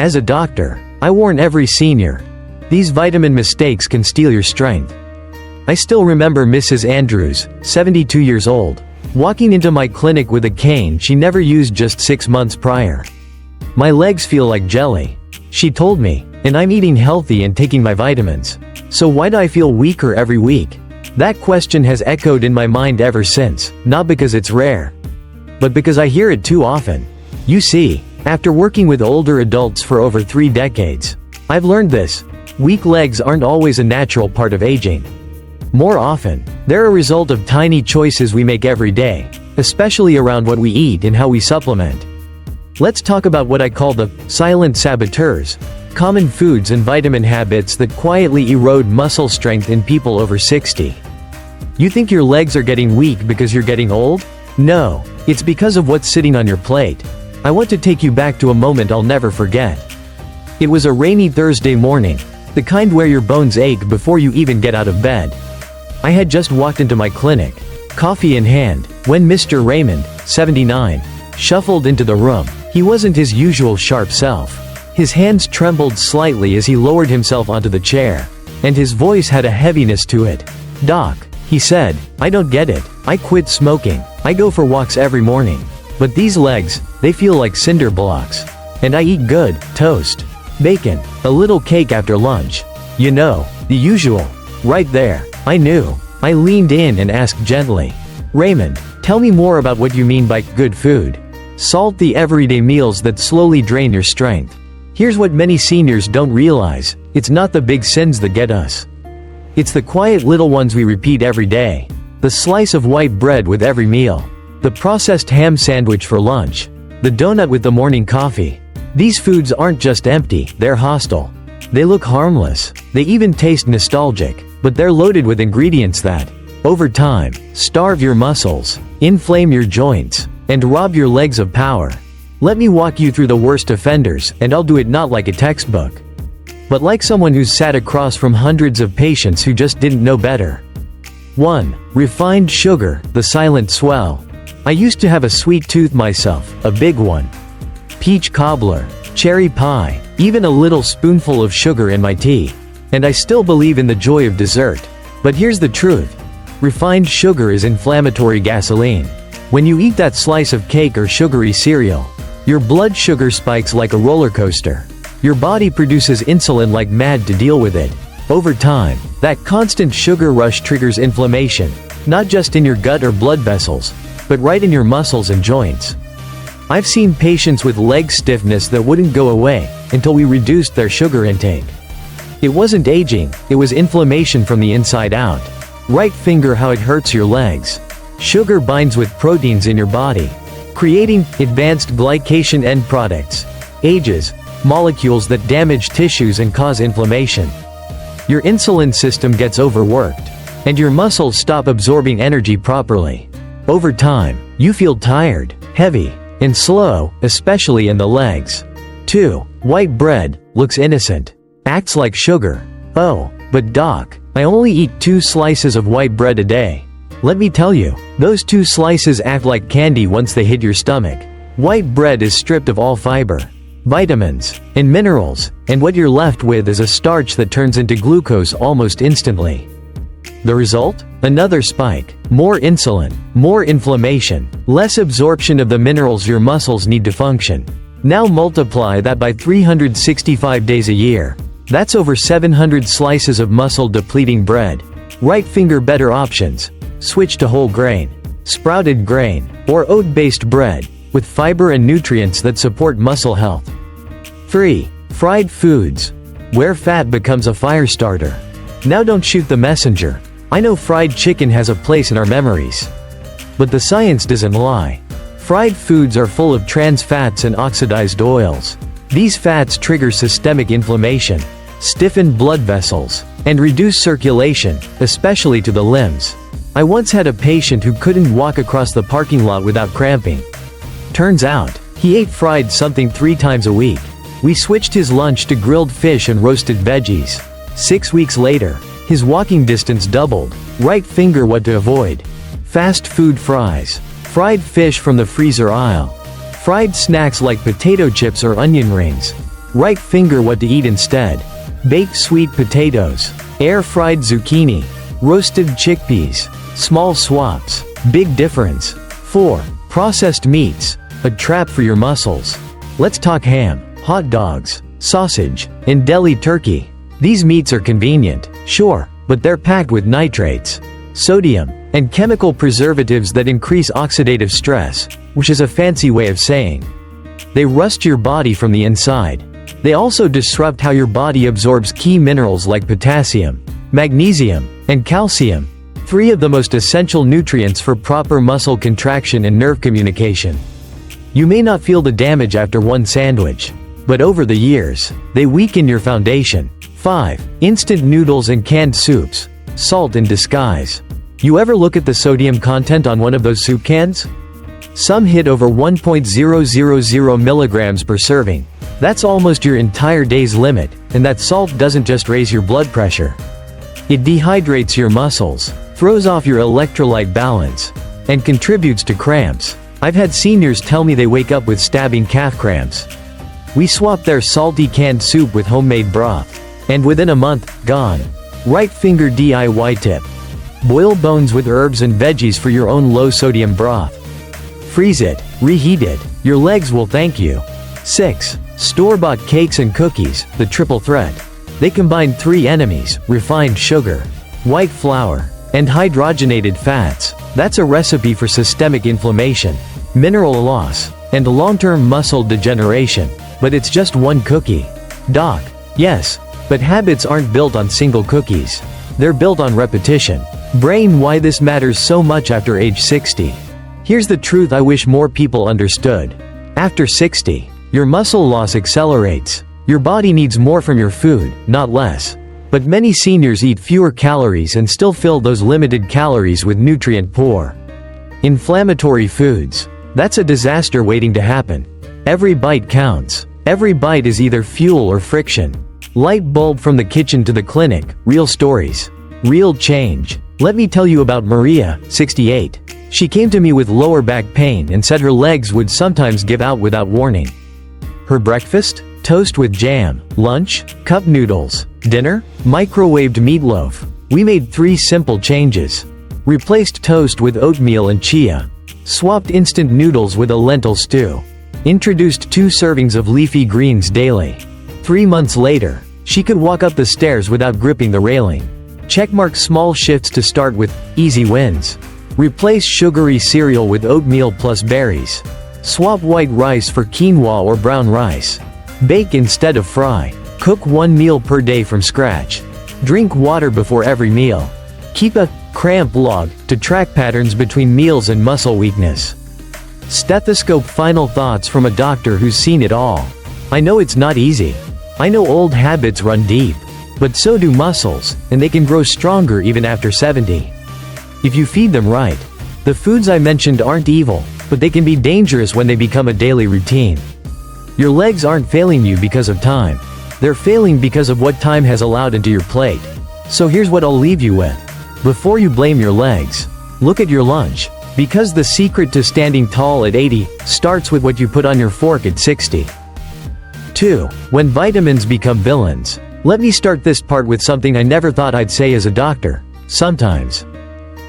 As a doctor, I warn every senior. These vitamin mistakes can steal your strength. I still remember Mrs. Andrews, 72 years old, walking into my clinic with a cane she never used just 6 months prior. "My legs feel like jelly," she told me, "and I'm eating healthy and taking my vitamins. So why do I feel weaker every week?" That question has echoed in my mind ever since, not because it's rare, but because I hear it too often. You see, after working with older adults for over 3 decades, I've learned this: weak legs aren't always a natural part of aging. More often, they're a result of tiny choices we make every day, especially around what we eat and how we supplement. Let's talk about what I call the silent saboteurs, common foods and vitamin habits that quietly erode muscle strength in people over 60. You think your legs are getting weak because you're getting old? No, it's because of what's sitting on your plate. I want to take you back to a moment I'll never forget. It was a rainy Thursday morning, the kind where your bones ache before you even get out of bed. I had just walked into my clinic, coffee in hand, when Mr. Raymond, 79, shuffled into the room. He wasn't his usual sharp self. His hands trembled slightly as he lowered himself onto the chair, and his voice had a heaviness to it. "Doc," he said, "I don't get it. I quit smoking. I go for walks every morning. But these legs, they feel like cinder blocks. And I eat good, toast, bacon, a little cake after lunch. You know, the usual." Right there, I knew. I leaned in and asked gently, "Raymond, tell me more about what you mean by good food. Salt the everyday meals that slowly drain your strength." Here's what many seniors don't realize: it's not the big sins that get us. It's the quiet little ones we repeat every day. The slice of white bread with every meal. The processed ham sandwich for lunch. The donut with the morning coffee. These foods aren't just empty, they're hostile. They look harmless. They even taste nostalgic. But they're loaded with ingredients that, over time, starve your muscles, inflame your joints, and rob your legs of power. Let me walk you through the worst offenders, and I'll do it not like a textbook, but like someone who's sat across from hundreds of patients who just didn't know better. 1. Refined sugar, the silent swell. I used to have a sweet tooth myself, a big one. Peach cobbler, cherry pie, even a little spoonful of sugar in my tea. And I still believe in the joy of dessert. But here's the truth. Refined sugar is inflammatory gasoline. When you eat that slice of cake or sugary cereal, your blood sugar spikes like a roller coaster. Your body produces insulin like mad to deal with it. Over time, that constant sugar rush triggers inflammation, not just in your gut or blood vessels, but right in your muscles and joints. I've seen patients with leg stiffness that wouldn't go away until we reduced their sugar intake. It wasn't aging, it was inflammation from the inside out. Right finger how it hurts your legs. Sugar binds with proteins in your body, creating advanced glycation end products, AGEs, molecules that damage tissues and cause inflammation. Your insulin system gets overworked, and your muscles stop absorbing energy properly. Over time, you feel tired, heavy, and slow, especially in the legs. 2. White bread looks innocent, acts like sugar. "Oh, but doc, I only eat 2 slices of white bread a day." Let me tell you, those 2 slices act like candy once they hit your stomach. White bread is stripped of all fiber, vitamins, and minerals, and what you're left with is a starch that turns into glucose almost instantly. The result? Another spike, more insulin, more inflammation, less absorption of the minerals your muscles need to function. Now multiply that by 365 days a year. That's over 700 slices of muscle-depleting bread. Right finger better options. Switch to whole grain, sprouted grain, or oat-based bread, with fiber and nutrients that support muscle health. 3. Fried foods, where fat becomes a fire starter. Now don't shoot the messenger. I know fried chicken has a place in our memories. But the science doesn't lie. Fried foods are full of trans fats and oxidized oils. These fats trigger systemic inflammation, stiffen blood vessels, and reduce circulation, especially to the limbs. I once had a patient who couldn't walk across the parking lot without cramping. Turns out, he ate fried something 3 times a week. We switched his lunch to grilled fish and roasted veggies. 6 weeks later, his walking distance doubled. Right finger what to avoid. Fast food fries. Fried fish from the freezer aisle. Fried snacks like potato chips or onion rings. Right finger what to eat instead. Baked sweet potatoes. Air-fried zucchini. Roasted chickpeas. Small swaps. Big difference. 4. Processed meats. A trap for your muscles. Let's talk ham, hot dogs, sausage, and deli turkey. These meats are convenient, sure, but they're packed with nitrates, sodium, and chemical preservatives that increase oxidative stress, which is a fancy way of saying they rust your body from the inside. They also disrupt how your body absorbs key minerals like potassium, magnesium, and calcium, 3 of the most essential nutrients for proper muscle contraction and nerve communication. You may not feel the damage after one sandwich, but over the years, they weaken your foundation. 5. Instant noodles and canned soups. Salt in disguise. You ever look at the sodium content on one of those soup cans? Some hit over 1.000 milligrams per serving. That's almost your entire day's limit, and that salt doesn't just raise your blood pressure. It dehydrates your muscles, throws off your electrolyte balance, and contributes to cramps. I've had seniors tell me they wake up with stabbing calf cramps. We swapped their salty canned soup with homemade broth. And within a month, gone. Right finger DIY tip. Boil bones with herbs and veggies for your own low-sodium broth. Freeze it, reheat it, your legs will thank you. 6. Store-bought cakes and cookies, the triple threat. They combine 3 enemies: refined sugar, white flour, and hydrogenated fats. That's a recipe for systemic inflammation, mineral loss, and long-term muscle degeneration. But it's just one cookie. Doc. Yes. But habits aren't built on single cookies. They're built on repetition. Brain, why this matters so much after age 60. Here's the truth I wish more people understood. After 60, your muscle loss accelerates. Your body needs more from your food, not less. But many seniors eat fewer calories and still fill those limited calories with nutrient-poor, inflammatory foods. That's a disaster waiting to happen. Every bite counts. Every bite is either fuel or friction. Light bulb from the kitchen to the clinic, real stories. Real change. Let me tell you about Maria, 68. She came to me with lower back pain and said her legs would sometimes give out without warning. Her breakfast? Toast with jam. Lunch? Cup noodles. Dinner? Microwaved meatloaf. We made 3 simple changes. Replaced toast with oatmeal and chia. Swapped instant noodles with a lentil stew. Introduced 2 servings of leafy greens daily. 3 months later, she could walk up the stairs without gripping the railing. Checkmark small shifts to start with, easy wins. Replace sugary cereal with oatmeal plus berries. Swap white rice for quinoa or brown rice. Bake instead of fry. Cook 1 meal per day from scratch. Drink water before every meal. Keep a cramp log to track patterns between meals and muscle weakness. Stethoscope. Final thoughts from a doctor who's seen it all. I know it's not easy. I know old habits run deep. But so do muscles, and they can grow stronger even after 70. If you feed them right. The foods I mentioned aren't evil, but they can be dangerous when they become a daily routine. Your legs aren't failing you because of time. They're failing because of what time has allowed into your plate. So here's what I'll leave you with. Before you blame your legs, look at your lunch. Because the secret to standing tall at 80 starts with what you put on your fork at 60. 2. When vitamins become villains. Let me start this part with something I never thought I'd say as a doctor. Sometimes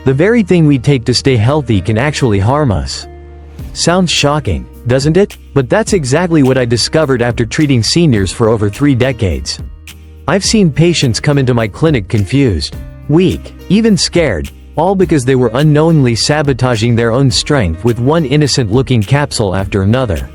the very thing we take to stay healthy can actually harm us. Sounds shocking, doesn't it? But that's exactly what I discovered after treating seniors for over 3 decades. I've seen patients come into my clinic confused, weak, even scared, all because they were unknowingly sabotaging their own strength with one innocent-looking capsule after another.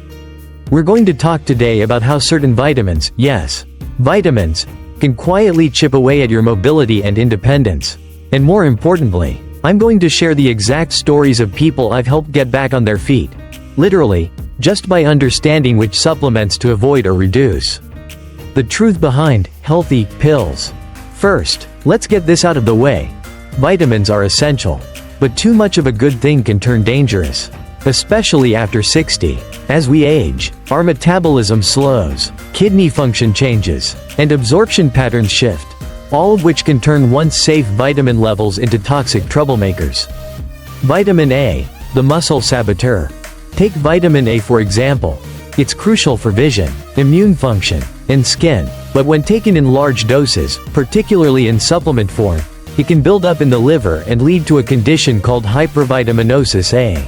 We're going to talk today about how certain vitamins, yes, vitamins, can quietly chip away at your mobility and independence. And more importantly, I'm going to share the exact stories of people I've helped get back on their feet. Literally, just by understanding which supplements to avoid or reduce. The truth behind healthy pills. First, let's get this out of the way. Vitamins are essential. But too much of a good thing can turn dangerous. Especially after 60. As we age, our metabolism slows, kidney function changes, and absorption patterns shift. All of which can turn once safe vitamin levels into toxic troublemakers. Vitamin A, the muscle saboteur. Take vitamin A for example. It's crucial for vision, immune function, and skin, but when taken in large doses, particularly in supplement form, it can build up in the liver and lead to a condition called hypervitaminosis A.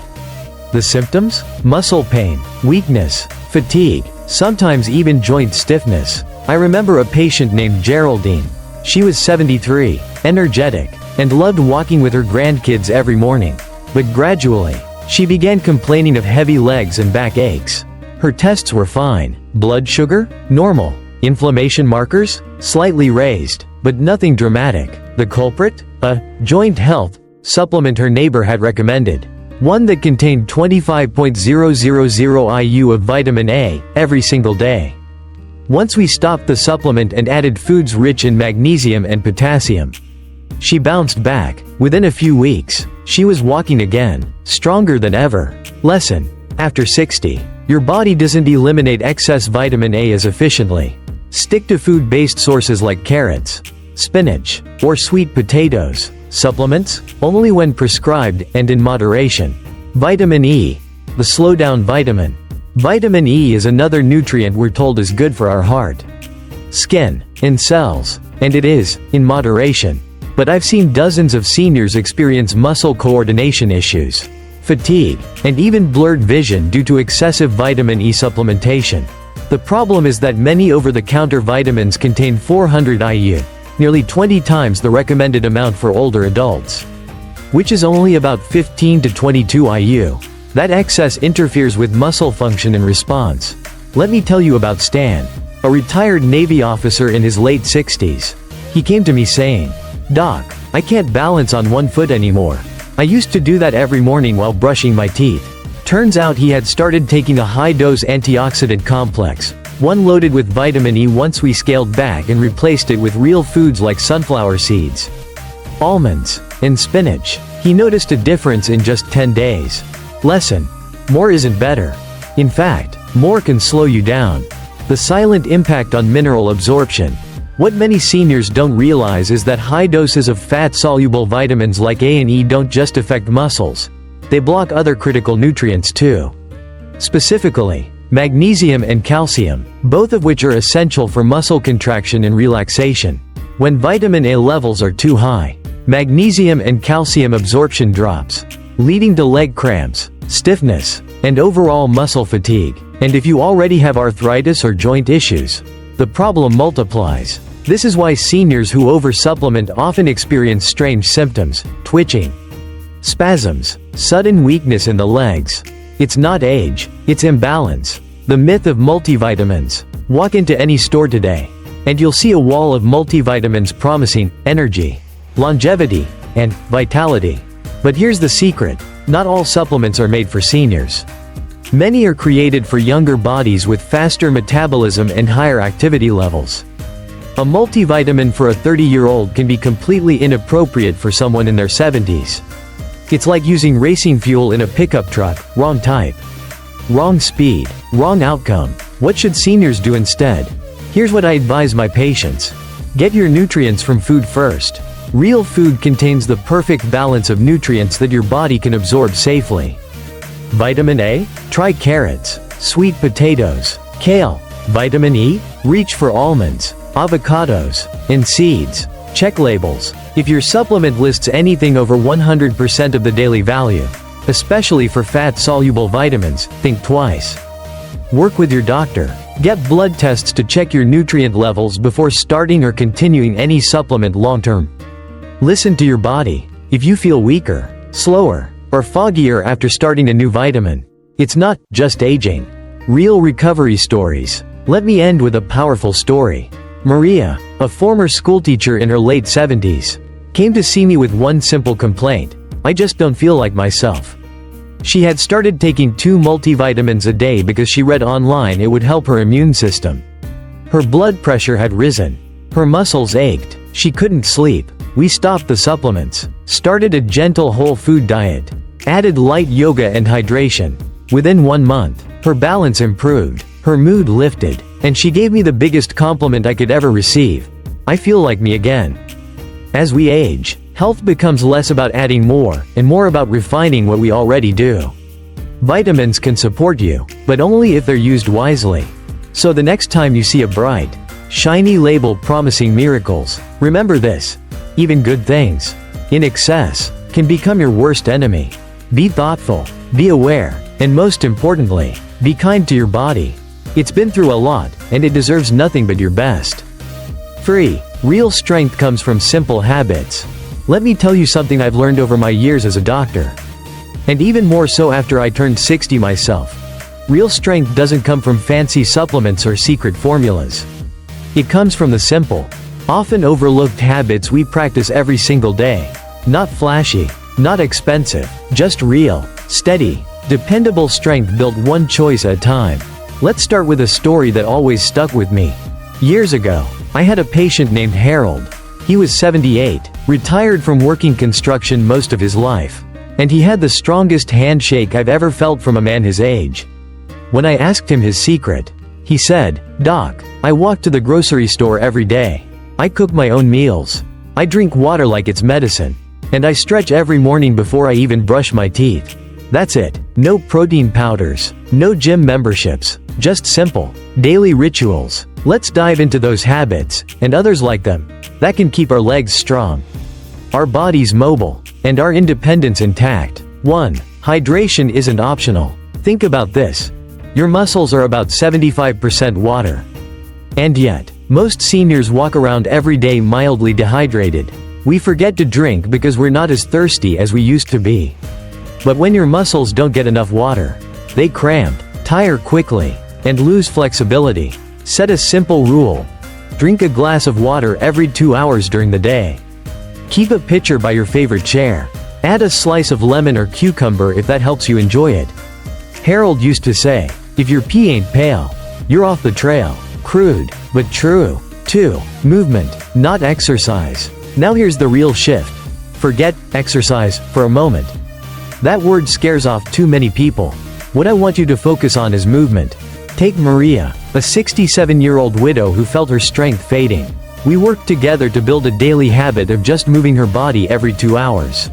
The symptoms? Muscle pain, weakness, fatigue, sometimes even joint stiffness. I remember a patient named Geraldine. She was 73, energetic, and loved walking with her grandkids every morning. But gradually, she began complaining of heavy legs and back aches. Her tests were fine. Blood sugar? Normal. Inflammation markers? Slightly raised, but nothing dramatic. The culprit? A joint health supplement her neighbor had recommended. One that contained 25.000 IU of vitamin A every single day. Once we stopped the supplement and added foods rich in magnesium and potassium, she bounced back. Within a few weeks, she was walking again, stronger than ever. Lesson: after 60, your body doesn't eliminate excess vitamin A as efficiently. Stick to food-based sources like carrots, spinach, or sweet potatoes. Supplements? Only when prescribed and in moderation. Vitamin E, the slow-down vitamin. Vitamin E is another nutrient we're told is good for our heart, skin, and cells, and it is, in moderation. But I've seen dozens of seniors experience muscle coordination issues, fatigue, and even blurred vision due to excessive vitamin E supplementation. The problem is that many over-the-counter vitamins contain 400 IU, nearly 20 times the recommended amount for older adults, which is only about 15 to 22 IU. That excess interferes with muscle function and response. Let me tell you about Stan, a retired Navy officer in his late 60s. He came to me saying, "Doc, I can't balance on one foot anymore. I used to do that every morning while brushing my teeth." Turns out he had started taking a high-dose antioxidant complex, one loaded with vitamin E. Once we scaled back and replaced it with real foods like sunflower seeds, almonds, and spinach, he noticed a difference in just 10 days. Lesson: more isn't better. In fact, more can slow you down. The silent impact on mineral absorption. What many seniors don't realize is that high doses of fat-soluble vitamins like A and E don't just affect muscles. They block other critical nutrients too. Specifically, magnesium and calcium, both of which are essential for muscle contraction and relaxation. When vitamin A levels are too high, magnesium and calcium absorption drops, leading to leg cramps, stiffness, and overall muscle fatigue. And if you already have arthritis or joint issues, the problem multiplies. This is why seniors who oversupplement often experience strange symptoms: twitching, spasms, sudden weakness in the legs. It's not age, it's imbalance. The myth of multivitamins. Walk into any store today, and you'll see a wall of multivitamins promising energy, longevity, and vitality. But here's the secret: not all supplements are made for seniors. Many are created for younger bodies with faster metabolism and higher activity levels. A multivitamin for a 30-year-old can be completely inappropriate for someone in their 70s. It's like using racing fuel in a pickup truck: wrong type, wrong speed, wrong outcome. What should seniors do instead? Here's what I advise my patients. Get your nutrients from food first. Real food contains the perfect balance of nutrients that your body can absorb safely. Vitamin A? Try carrots, sweet potatoes, kale. Vitamin E? Reach for almonds, avocados, and seeds. Check labels. If your supplement lists anything over 100% of the daily value, especially for fat-soluble vitamins, think twice. Work with your doctor. Get blood tests to check your nutrient levels before starting or continuing any supplement long-term. Listen to your body. If you feel weaker, slower, or foggier after starting a new vitamin, it's not just aging. Real recovery stories. Let me end with a powerful story. Maria, a former schoolteacher in her late 70s, came to see me with one simple complaint: I just don't feel like myself. She had started taking 2 multivitamins a day because she read online it would help her immune system. Her blood pressure had risen. Her muscles ached. She couldn't sleep. We stopped the supplements, started a gentle whole food diet, added light yoga and hydration. Within 1 month, her balance improved, her mood lifted, and she gave me the biggest compliment I could ever receive: I feel like me again. As we age, health becomes less about adding more, and more about refining what we already do. Vitamins can support you, but only if they're used wisely. So the next time you see a bright, shiny label promising miracles, remember this: even good things, in excess, can become your worst enemy. Be thoughtful, be aware, and most importantly, be kind to your body. It's been through a lot, and it deserves nothing but your best. 3. Real strength comes from simple habits. Let me tell you something I've learned over my years as a doctor. And even more so after I turned 60 myself. Real strength doesn't come from fancy supplements or secret formulas. It comes from the simple, often overlooked habits we practice every single day. Not flashy, not expensive, just real, steady, dependable strength built one choice at a time. Let's start with a story that always stuck with me. Years ago, I had a patient named Harold. He was 78, retired from working construction most of his life. And he had the strongest handshake I've ever felt from a man his age. When I asked him his secret, he said, "Doc, I walk to the grocery store every day. I cook my own meals. I drink water like it's medicine. And I stretch every morning before I even brush my teeth. That's it. No protein powders, no gym memberships, just simple, daily rituals." Let's dive into those habits, and others like them, that can keep our legs strong, our bodies mobile, and our independence intact. 1. Hydration isn't optional. Think about this. Your muscles are about 75% water. And yet, most seniors walk around every day mildly dehydrated. We forget to drink because we're not as thirsty as we used to be. But when your muscles don't get enough water, they cramp, tire quickly, and lose flexibility. Set a simple rule. Drink a glass of water every 2 hours during the day. Keep a pitcher by your favorite chair. Add a slice of lemon or cucumber if that helps you enjoy it. Harold used to say, "If your pee ain't pale, you're off the trail." Crude, but true. 2. Movement, not exercise. Now here's the real shift. Forget exercise for a moment. That word scares off too many people. What I want you to focus on is movement. Take Maria, a 67-year-old widow who felt her strength fading. We worked together to build a daily habit of just moving her body every 2 hours.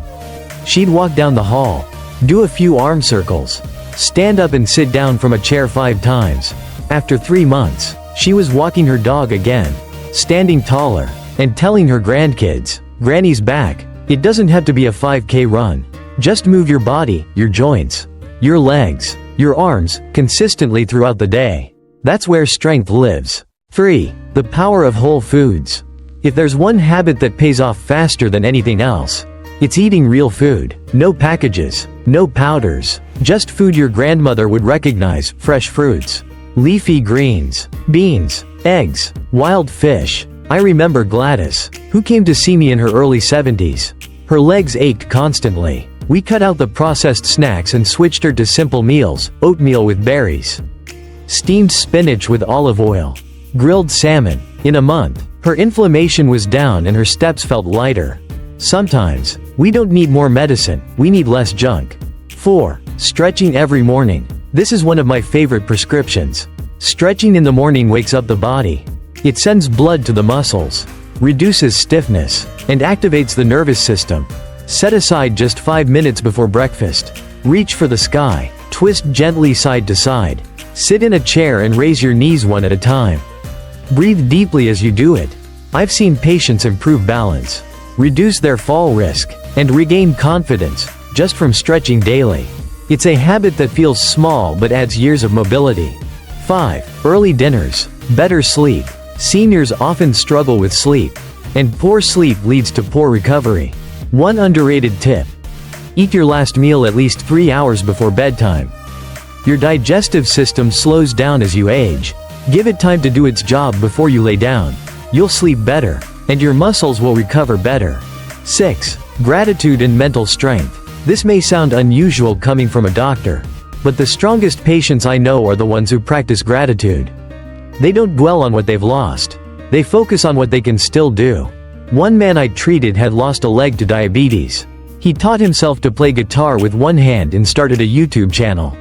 She'd walk down the hall, do a few arm circles, stand up and sit down from a chair 5 times. After 3 months, she was walking her dog again, standing taller, and telling her grandkids, "Granny's back." It doesn't have to be a 5K run. Just move your body, your joints, your legs, your arms, consistently throughout the day. That's where strength lives. 3. The power of whole foods. If there's one habit that pays off faster than anything else, it's eating real food. No packages, no powders, just food your grandmother would recognize: fresh fruits, leafy greens, beans, eggs, wild fish. I remember Gladys, who came to see me in her early 70s. Her legs ached constantly. We cut out the processed snacks and switched her to simple meals: oatmeal with berries, steamed spinach with olive oil, grilled salmon. In a month, her inflammation was down and her steps felt lighter. Sometimes, we don't need more medicine, we need less junk. 4. Stretching every morning. This is one of my favorite prescriptions. Stretching in the morning wakes up the body. It sends blood to the muscles, reduces stiffness, and activates the nervous system. Set aside just 5 minutes before breakfast. Reach for the sky, twist gently side to side. Sit in a chair and raise your knees one at a time. Breathe deeply as you do it. I've seen patients improve balance, reduce their fall risk, and regain confidence just from stretching daily. It's a habit that feels small but adds years of mobility. 5. Early dinners, better sleep. Seniors often struggle with sleep, and poor sleep leads to poor recovery. One underrated tip: eat your last meal at least 3 hours before bedtime. Your digestive system slows down as you age. Give it time to do its job before you lay down. You'll sleep better, and your muscles will recover better. 6. Gratitude and mental strength. This may sound unusual coming from a doctor, but the strongest patients I know are the ones who practice gratitude. They don't dwell on what they've lost. They focus on what they can still do. One man I treated had lost a leg to diabetes. He taught himself to play guitar with one hand and started a YouTube channel.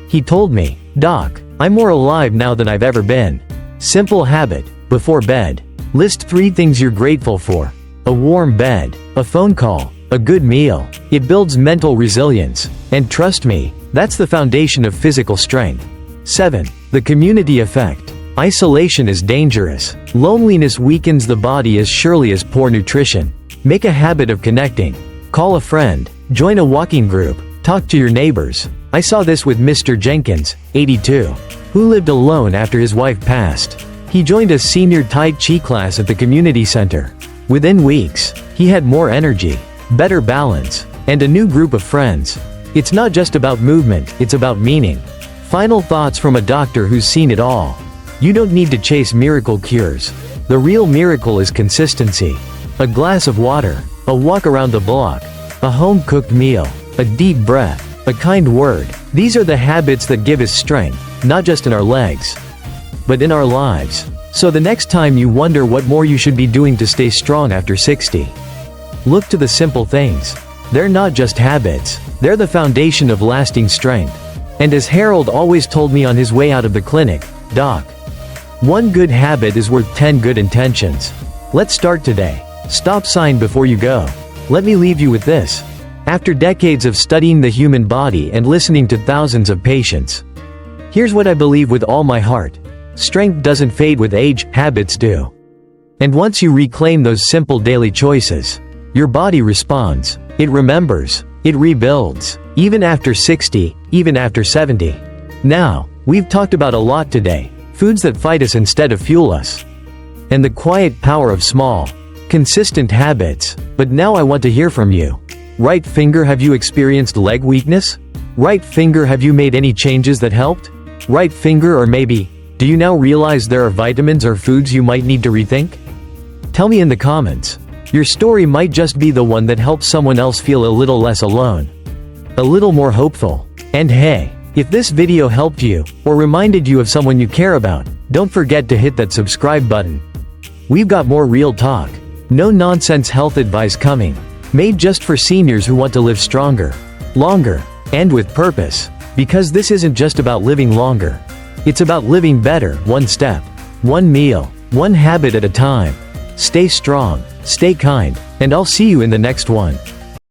He told me, "Doc, I'm more alive now than I've ever been." Simple habit: before bed, list 3 things you're grateful for. A warm bed, a phone call, a good meal. It builds mental resilience, and trust me, that's the foundation of physical strength. 7. The community effect. Isolation is dangerous. Loneliness weakens the body as surely as poor nutrition. Make a habit of connecting. Call a friend. Join a walking group. Talk to your neighbors. I saw this with Mr. Jenkins, 82, who lived alone after his wife passed. He joined a senior Tai Chi class at the community center. Within weeks, he had more energy, better balance, and a new group of friends. It's not just about movement, it's about meaning. Final thoughts from a doctor who's seen it all. You don't need to chase miracle cures. The real miracle is consistency. A glass of water, a walk around the block, a home-cooked meal, a deep breath, a kind word. These are the habits that give us strength, not just in our legs, but in our lives. So the next time you wonder what more you should be doing to stay strong after 60, look to the simple things. They're not just habits, they're the foundation of lasting strength. And as Harold always told me on his way out of the clinic, Doc, one good habit is worth 10 good intentions. Let's start today. Stop sign before you go. Let me leave you with this. After decades of studying the human body and listening to thousands of patients, here's what I believe with all my heart. Strength doesn't fade with age, habits do. And once you reclaim those simple daily choices, your body responds. It remembers. It rebuilds. Even after 60, even after 70. Now, we've talked about a lot today. Foods that fight us instead of fuel us. And the quiet power of small, consistent habits. But now I want to hear from you. Right finger, have you experienced leg weakness? Right finger, have you made any changes that helped? Right finger, or maybe, do you now realize there are vitamins or foods you might need to rethink? Tell me in the comments. Your story might just be the one that helps someone else feel a little less alone. A little more hopeful. And hey, if this video helped you, or reminded you of someone you care about, don't forget to hit that subscribe button. We've got more real talk. No nonsense health advice coming. Made just for seniors who want to live stronger, longer, and with purpose. Because this isn't just about living longer. It's about living better, one step, one meal, one habit at a time. Stay strong, stay kind, and I'll see you in the next one.